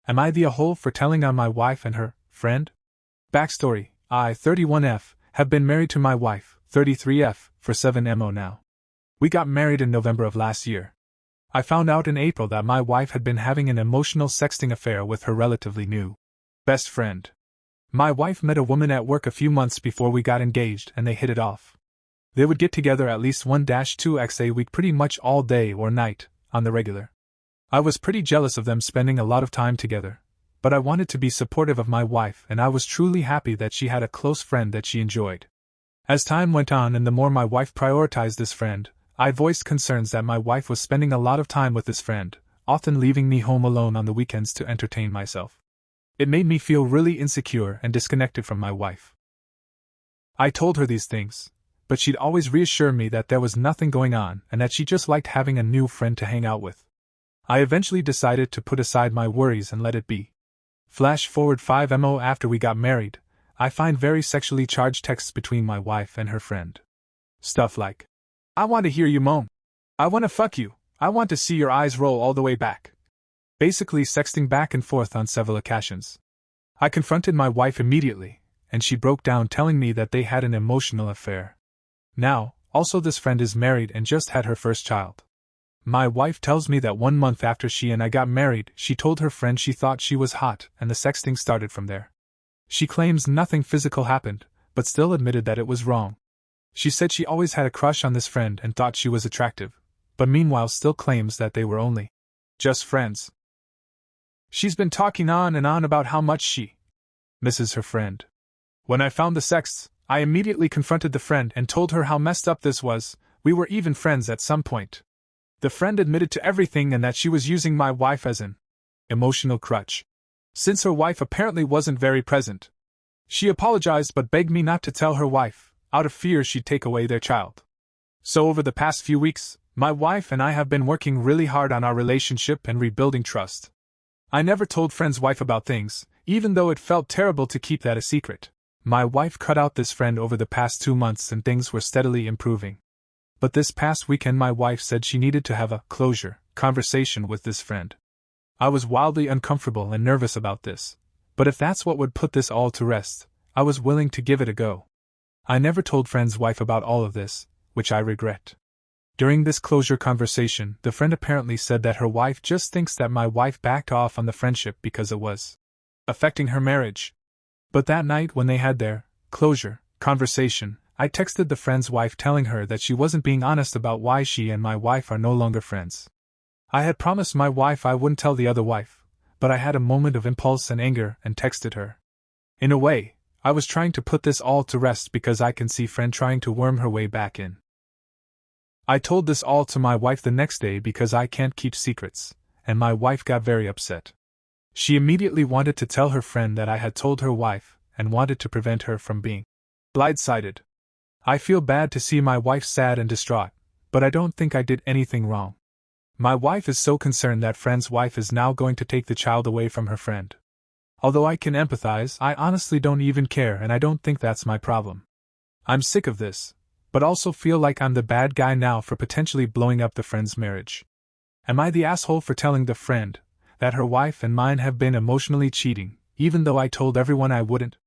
Am I the a-hole for telling on my wife and her friend? Backstory: I, 31F, have been married to my wife, 33F, for 7mo now. We got married in November of last year. I found out in April that my wife had been having an emotional sexting affair with her relatively new best friend. My wife met a woman at work a few months before we got engaged and they hit it off. They would get together at least 1-2x a week pretty much all day or night, on the regular. I was pretty jealous of them spending a lot of time together, but I wanted to be supportive of my wife and I was truly happy that she had a close friend that she enjoyed. As time went on and the more my wife prioritized this friend, I voiced concerns that my wife was spending a lot of time with this friend, often leaving me home alone on the weekends to entertain myself. It made me feel really insecure and disconnected from my wife. I told her these things, but she'd always reassure me that there was nothing going on and that she just liked having a new friend to hang out with. I eventually decided to put aside my worries and let it be. Flash forward 5mo after we got married, I find very sexually charged texts between my wife and her friend. Stuff like, "I want to hear you moan. I want to fuck you. I want to see your eyes roll all the way back." Basically sexting back and forth on several occasions. I confronted my wife immediately, and she broke down telling me that they had an emotional affair. Now, also this friend is married and just had her first child. My wife tells me that 1 month after she and I got married, she told her friend she thought she was hot and the sexting started from there. She claims nothing physical happened, but still admitted that it was wrong. She said she always had a crush on this friend and thought she was attractive, but meanwhile still claims that they were only just friends. She's been talking on and on about how much she misses her friend. When I found the sexts, I immediately confronted the friend and told her how messed up this was. We were even friends at some point. The friend admitted to everything and that she was using my wife as an emotional crutch. Since her wife apparently wasn't very present, she apologized but begged me not to tell her wife, out of fear she'd take away their child. So over the past few weeks, my wife and I have been working really hard on our relationship and rebuilding trust. I never told friend's wife about things, even though it felt terrible to keep that a secret. My wife cut out this friend over the past 2 months and things were steadily improving. But this past weekend my wife said she needed to have a closure conversation with this friend. I was wildly uncomfortable and nervous about this, but if that's what would put this all to rest, I was willing to give it a go. I never told friend's wife about all of this, which I regret. During this closure conversation, the friend apparently said that her wife just thinks that my wife backed off on the friendship because it was affecting her marriage. But that night when they had their closure conversation, I texted the friend's wife telling her that she wasn't being honest about why she and my wife are no longer friends. I had promised my wife I wouldn't tell the other wife, but I had a moment of impulse and anger and texted her. In a way, I was trying to put this all to rest because I can see friend trying to worm her way back in. I told this all to my wife the next day because I can't keep secrets, and my wife got very upset. She immediately wanted to tell her friend that I had told her wife and wanted to prevent her from being blindsided. I feel bad to see my wife sad and distraught, but I don't think I did anything wrong. My wife is so concerned that friend's wife is now going to take the child away from her friend. Although I can empathize, I honestly don't even care and I don't think that's my problem. I'm sick of this, but also feel like I'm the bad guy now for potentially blowing up the friend's marriage. Am I the asshole for telling the friend that her wife and mine have been emotionally cheating, even though I told everyone I wouldn't?